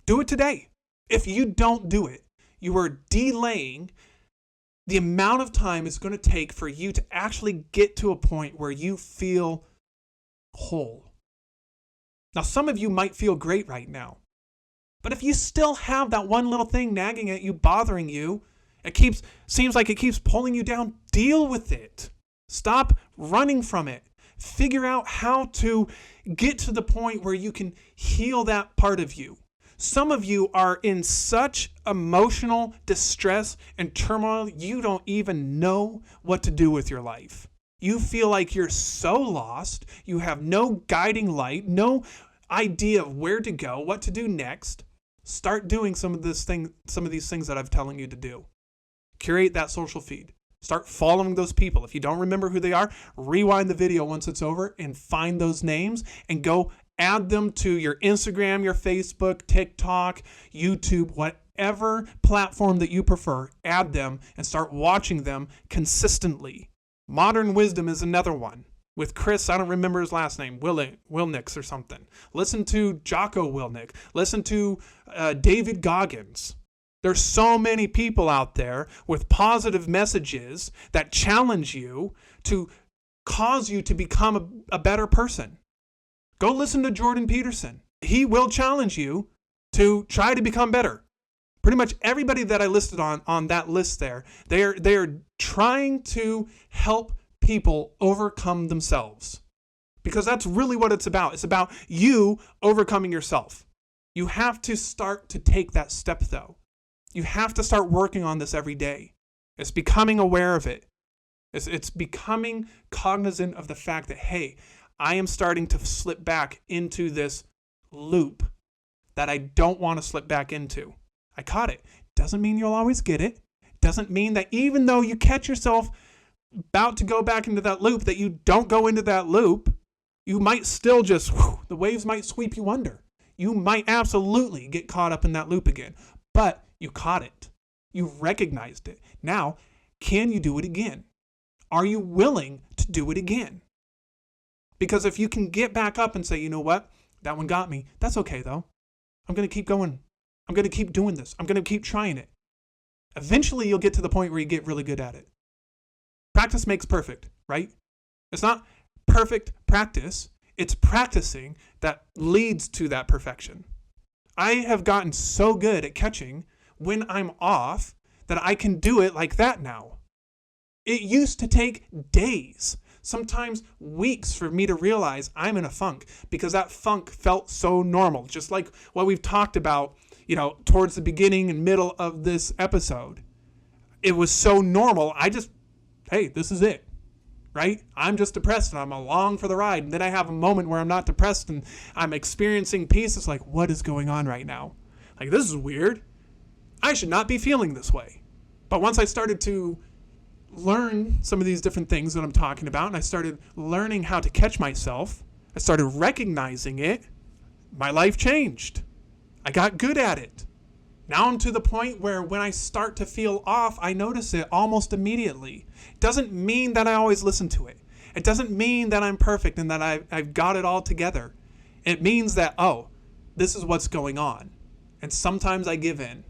Do it today. If you don't do it, you are delaying the amount of time it's going to take for you to actually get to a point where you feel whole. Now, some of you might feel great right now, but if you still have that one little thing nagging at you, bothering you, seems like it keeps pulling you down, deal with it. Stop running from it. Figure out how to get to the point where you can heal that part of you. Some of you are in such emotional distress and turmoil, you don't even know what to do with your life. You feel like you're so lost. You have no guiding light, no idea of where to go, what to do next. Start doing some of these things that I'm telling you to do. Curate that social feed. Start following those people. If you don't remember who they are, rewind the video once it's over and find those names and go add them to your Instagram, your Facebook, TikTok, YouTube, whatever platform that you prefer. Add them and start watching them consistently. Modern Wisdom is another one. With Chris, I don't remember his last name, Wilnicks or something. Listen to Jocko Willink. Listen to David Goggins. There's so many people out there with positive messages that challenge you to cause you to become a better person. Go listen to Jordan Peterson. He will challenge you to try to become better. Pretty much everybody that I listed on that list there, they are trying to help people overcome themselves. Because that's really what it's about. It's about you overcoming yourself. You have to start to take that step, though. You have to start working on this every day. It's becoming aware of it. It's becoming cognizant of the fact that, hey, I am starting to slip back into this loop that I don't want to slip back into. I caught it. Doesn't mean you'll always get it. Doesn't mean that even though you catch yourself about to go back into that loop, that you don't go into that loop. You might still just, the waves might sweep you under. You might absolutely get caught up in that loop again, but you caught it. You recognized it. Now, can you do it again? Are you willing to do it again? Because if you can get back up and say, you know what, that one got me. That's okay though. I'm going to keep going. I'm going to keep doing this. I'm going to keep trying it. Eventually you'll get to the point where you get really good at it. Practice makes perfect, right? It's not perfect practice. It's practicing that leads to that perfection. I have gotten so good at catching when I'm off that I can do it like that now. It used to take days, sometimes weeks for me to realize I'm in a funk because that funk felt so normal. Just like what we've talked about, towards the beginning and middle of this episode. It was so normal. Hey, this is it, right? I'm just depressed and I'm along for the ride. And then I have a moment where I'm not depressed and I'm experiencing peace. It's like, what is going on right now? Like, this is weird. I should not be feeling this way. But once I started to learn some of these different things that I'm talking about, and I started learning how to catch myself, I started recognizing it, my life changed. I got good at it. Now I'm to the point where when I start to feel off, I notice it almost immediately. It doesn't mean that I always listen to it. It doesn't mean that I'm perfect and that I've got it all together. It means that, this is what's going on. And sometimes I give in.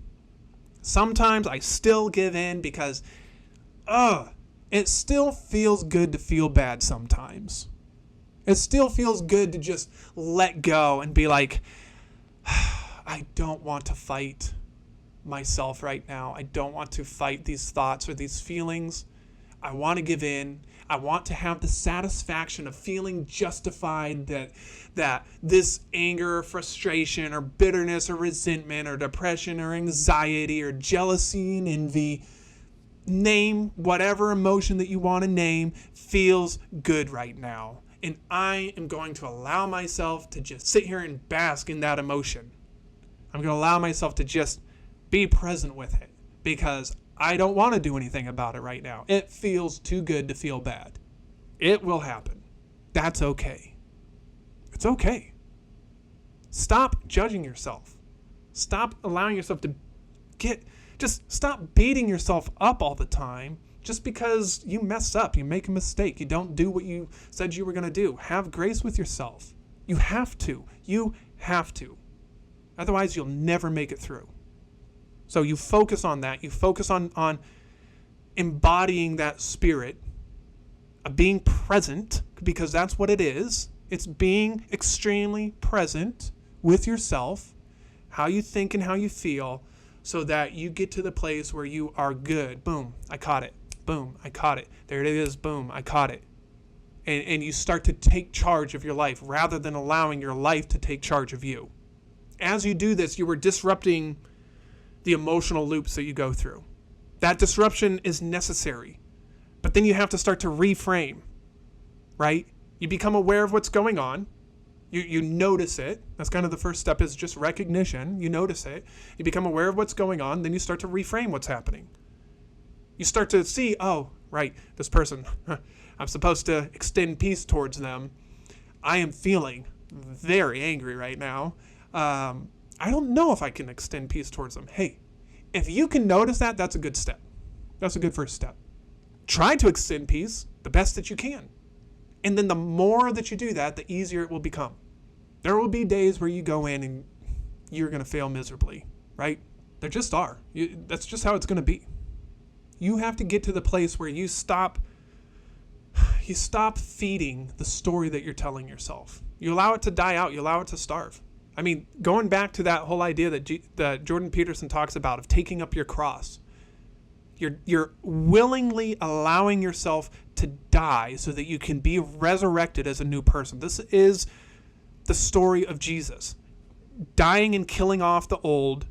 Sometimes I still give in because, it still feels good to feel bad sometimes. It still feels good to just let go and be like, I don't want to fight myself right now. I don't want to fight these thoughts or these feelings. I want to give in. I want to have the satisfaction of feeling justified that this anger or frustration or bitterness or resentment or depression or anxiety or jealousy and envy, name whatever emotion that you want to name, feels good right now. And I am going to allow myself to just sit here and bask in that emotion. I'm going to allow myself to just be present with it because I don't want to do anything about it right now. It feels too good to feel bad. It will happen. That's okay. It's okay. Stop judging yourself. Stop allowing yourself to just stop beating yourself up all the time just because you mess up, you make a mistake, you don't do what you said you were going to do. Have grace with yourself. You have to. You have to. Otherwise, you'll never make it through. So you focus on that. You focus on embodying that spirit of being present, because that's what it is. It's being extremely present with yourself, how you think and how you feel, so that you get to the place where you are good. Boom, I caught it. Boom, I caught it. There it is. Boom, I caught it. And you start to take charge of your life rather than allowing your life to take charge of you. As you do this, you are disrupting the emotional loops that you go through. That disruption is necessary. But then you have to start to reframe, right? You become aware of what's going on. You notice it. That's kind of the first step, is just recognition. You notice it. You become aware of what's going on. Then you start to reframe what's happening. You start to see, right, this person, I'm supposed to extend peace towards them. I am feeling very angry right now. I don't know if I can extend peace towards them. Hey, if you can notice that, that's a good step. That's a good first step. Try to extend peace the best that you can. And then the more that you do that, the easier it will become. There will be days where you go in and you're going to fail miserably, right? There just are. That's just how it's going to be. You have to get to the place where you stop feeding the story that you're telling yourself. You allow it to die out. You allow it to starve. I mean, going back to that whole idea that Jordan Peterson talks about of taking up your cross, you're willingly allowing yourself to die so that you can be resurrected as a new person. This is the story of Jesus, dying and killing off the old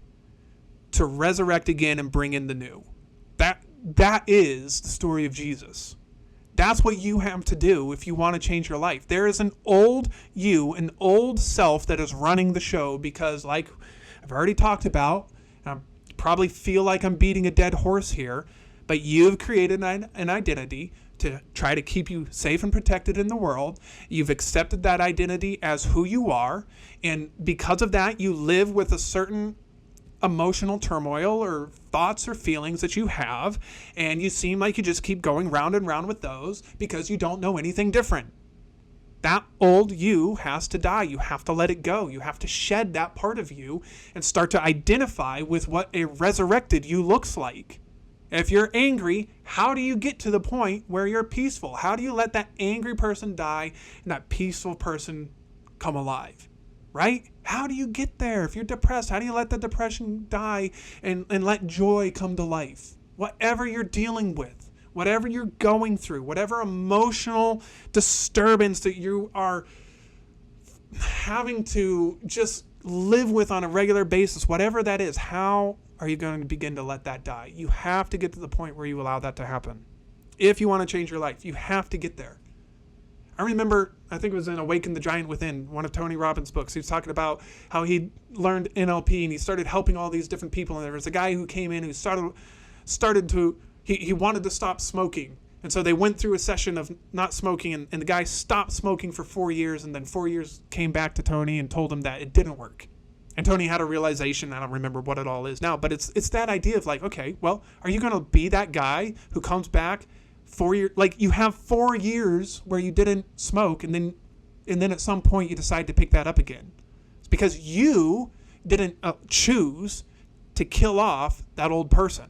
to resurrect again and bring in the new. That is the story of Jesus. That's what you have to do if you want to change your life. There is an old you, an old self that is running the show because, like I've already talked about, I probably feel like I'm beating a dead horse here, but you've created an identity to try to keep you safe and protected in the world. You've accepted that identity as who you are. And because of that, you live with a certain emotional turmoil or thoughts or feelings that you have. And you seem like you just keep going round and round with those because you don't know anything different. That old you has to die. You have to let it go. You have to shed that part of you and start to identify with what a resurrected you looks like. If you're angry, how do you get to the point where you're peaceful? How do you let that angry person die and that peaceful person come alive? Right? How do you get there? If you're depressed, how do you let the depression die and let joy come to life? Whatever you're dealing with, whatever you're going through, whatever emotional disturbance that you are having to just live with on a regular basis, whatever that is, how are you going to begin to let that die? You have to get to the point where you allow that to happen. If you want to change your life, you have to get there. I remember, I think it was in Awaken the Giant Within, one of Tony Robbins' books. He was talking about how he learned NLP and he started helping all these different people. And there was a guy who came in who he wanted to stop smoking. And so they went through a session of not smoking, and the guy stopped smoking for 4 years, and then 4 years came back to Tony and told him that it didn't work. And Tony had a realization. I don't remember what it all is now, but it's that idea of like, okay, well, are you going to be that guy who comes back 4 years? Like, you have 4 years where you didn't smoke, and then at some point you decide to pick that up again. It's because you didn't choose to kill off that old person.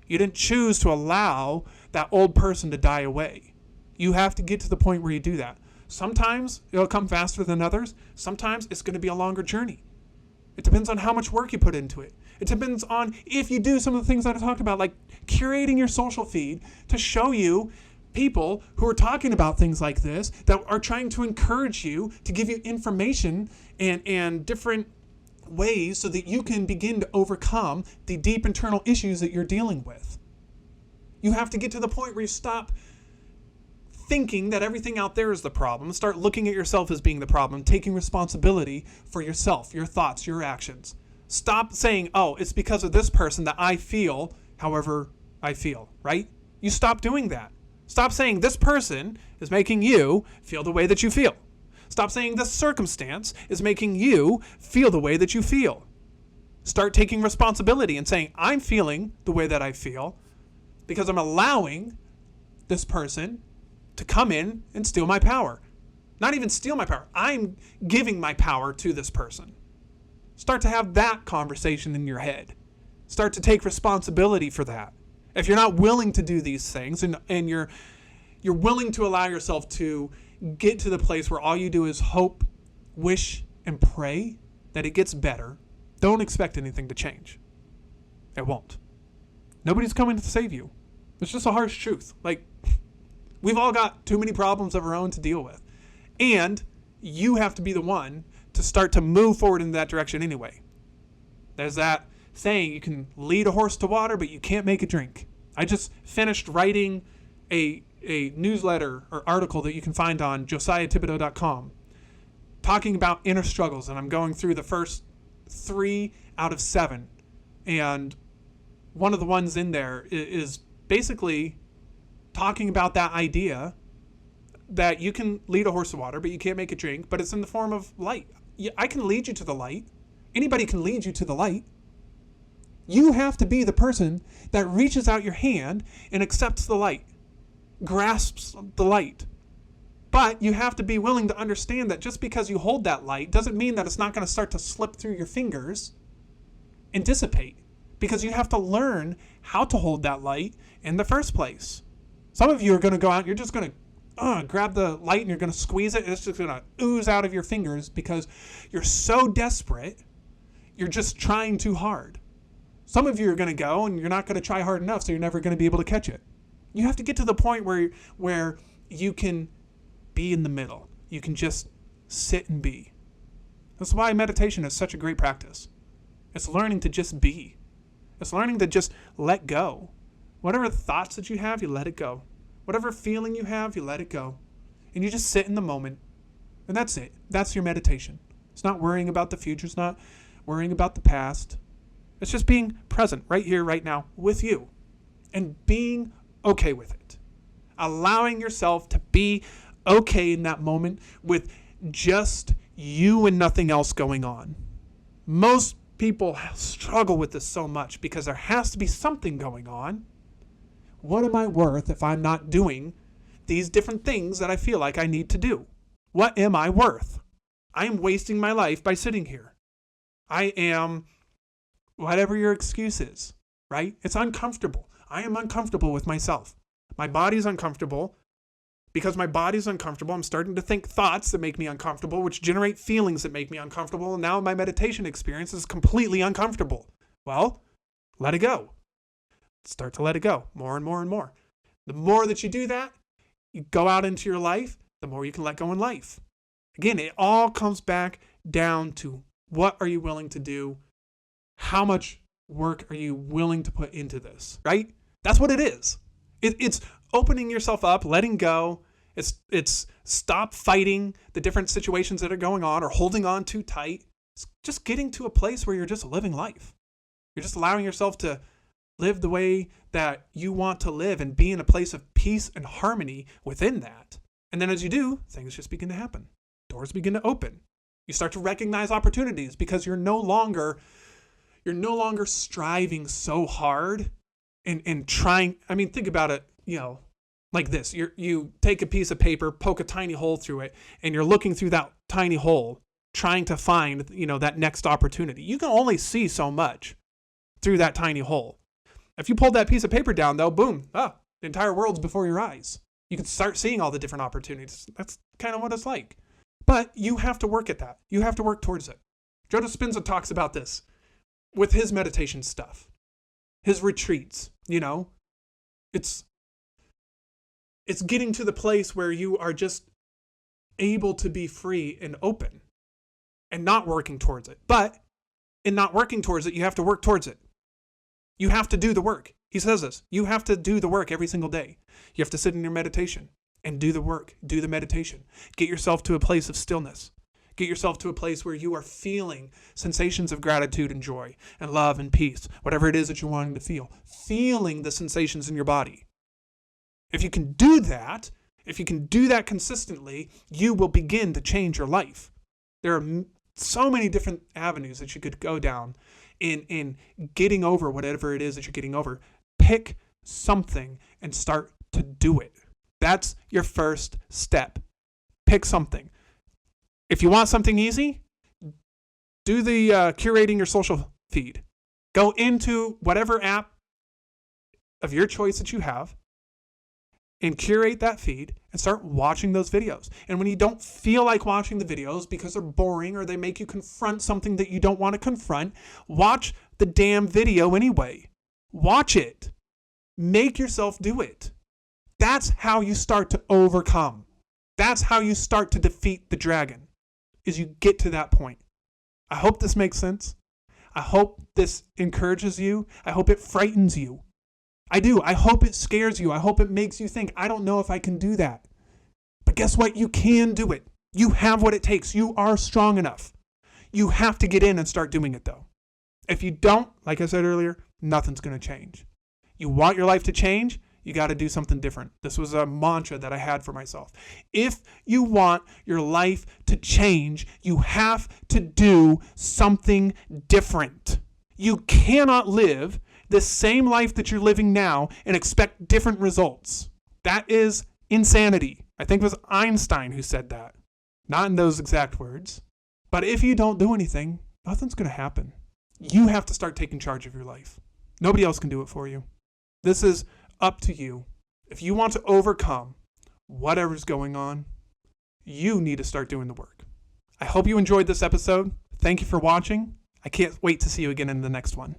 You didn't choose to allow that old person to die away. You have to get to the point where you do that. Sometimes it'll come faster than others. Sometimes it's going to be a longer journey. It depends on how much work you put into it. It depends on if you do some of the things that I talked about, like curating your social feed to show you people who are talking about things like this, that are trying to encourage you, to give you information and different ways so that you can begin to overcome the deep internal issues that you're dealing with. You have to get to the point where you stop thinking that everything out there is the problem. Start looking at yourself as being the problem, taking responsibility for yourself, your thoughts, your actions. Stop saying, oh, it's because of this person that I feel however I feel, right? You stop doing that. Stop saying this person is making you feel the way that you feel. Stop saying this circumstance is making you feel the way that you feel. Start taking responsibility and saying, I'm feeling the way that I feel because I'm allowing this person to come in and steal my power. Not even steal my power. I'm giving my power to this person. Start to have that conversation in your head. Start to take responsibility for that. If you're not willing to do these things and you're willing to allow yourself to get to the place where all you do is hope, wish, and pray that it gets better, don't expect anything to change. It won't. Nobody's coming to save you. It's just a harsh truth. Like, we've all got too many problems of our own to deal with. And you have to be the one to start to move forward in that direction anyway. There's that saying, you can lead a horse to water, but you can't make it drink. I just finished writing a newsletter or article that you can find on josiahthibodeau.com talking about inner struggles, and I'm going through the first 3 out of 7. And one of the ones in there is basically talking about that idea that you can lead a horse to water, but you can't make it drink, but it's in the form of light. I can lead you to the light. Anybody can lead you to the light. You have to be the person that reaches out your hand and accepts the light, grasps the light. But you have to be willing to understand that just because you hold that light doesn't mean that it's not going to start to slip through your fingers and dissipate, because you have to learn how to hold that light in the first place. Some of you are going to go out and you're just going to grab the light and you're going to squeeze it, and it's just going to ooze out of your fingers because you're so desperate, you're just trying too hard. Some of you are going to go and you're not going to try hard enough, so you're never going to be able to catch it. You have to get to the point where you can be in the middle. You can just sit and be. That's why meditation is such a great practice. It's learning to just be. It's learning to just let go. Whatever thoughts that you have, you let it go. Whatever feeling you have, you let it go. And you just sit in the moment. And that's it. That's your meditation. It's not worrying about the future. It's not worrying about the past. It's just being present right here, right now with you. And being okay with it. Allowing yourself to be okay in that moment with just you and nothing else going on. Most people struggle with this so much because there has to be something going on. What am I worth if I'm not doing these different things that I feel like I need to do? What am I worth? I am wasting my life by sitting here. I am whatever your excuse is, right? It's uncomfortable. I am uncomfortable with myself. My body's uncomfortable. Because my body's uncomfortable, I'm starting to think thoughts that make me uncomfortable, which generate feelings that make me uncomfortable. And now my meditation experience is completely uncomfortable. Well, let it go. Start to let it go more and more and more. The more that you do that, you go out into your life, the more you can let go in life. Again, it all comes back down to what are you willing to do? How much work are you willing to put into this, right? That's what it is. It's opening yourself up, letting go. It's stop fighting the different situations that are going on or holding on too tight. It's just getting to a place where you're just living life. You're just allowing yourself to live the way that you want to live and be in a place of peace and harmony within that. And then as you do, things just begin to happen. Doors begin to open. You start to recognize opportunities because you're no longer striving so hard and trying. I mean, think about it, like this. You take a piece of paper, poke a tiny hole through it, and you're looking through that tiny hole, trying to find, that next opportunity. You can only see so much through that tiny hole. If you pulled that piece of paper down, though, boom, the entire world's before your eyes. You can start seeing all the different opportunities. That's kind of what it's like. But you have to work at that. You have to work towards it. Joe Dispenza talks about this with his meditation stuff, his retreats. It's getting to the place where you are just able to be free and open and not working towards it. But in not working towards it, you have to work towards it. You have to do the work. He says this. You have to do the work every single day. You have to sit in your meditation and do the work, do the meditation. Get yourself to a place of stillness. Get yourself to a place where you are feeling sensations of gratitude and joy and love and peace, whatever it is that you're wanting to feel. Feeling the sensations in your body. If you can do that consistently, you will begin to change your life. There are so many different avenues that you could go down in getting over whatever it is that you're getting over. Pick something and start to do it. That's your first step. Pick something. If you want something easy, do the curating your social feed. Go into whatever app of your choice that you have and curate that feed and start watching those videos. And when you don't feel like watching the videos because they're boring or they make you confront something that you don't want to confront, watch the damn video anyway. Watch it. Make yourself do it. That's how you start to overcome. That's how you start to defeat the dragon, is you get to that point. I hope this makes sense. I hope this encourages you. I hope it frightens you. I do. I hope it scares you. I hope it makes you think, I don't know if I can do that. But guess what? You can do it. You have what it takes. You are strong enough. You have to get in and start doing it, though. If you don't, like I said earlier, nothing's going to change. You want your life to change? You got to do something different. This was a mantra that I had for myself. If you want your life to change, you have to do something different. You cannot live the same life that you're living now and expect different results. That is insanity. I think it was Einstein who said that. Not in those exact words. But if you don't do anything, nothing's going to happen. You have to start taking charge of your life. Nobody else can do it for you. This is up to you. If you want to overcome whatever's going on, you need to start doing the work. I hope you enjoyed this episode. Thank you for watching. I can't wait to see you again in the next one.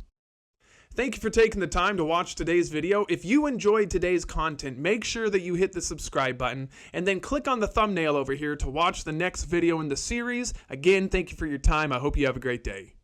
Thank you for taking the time to watch today's video. If you enjoyed today's content, make sure that you hit the subscribe button and then click on the thumbnail over here to watch the next video in the series. Again, thank you for your time. I hope you have a great day.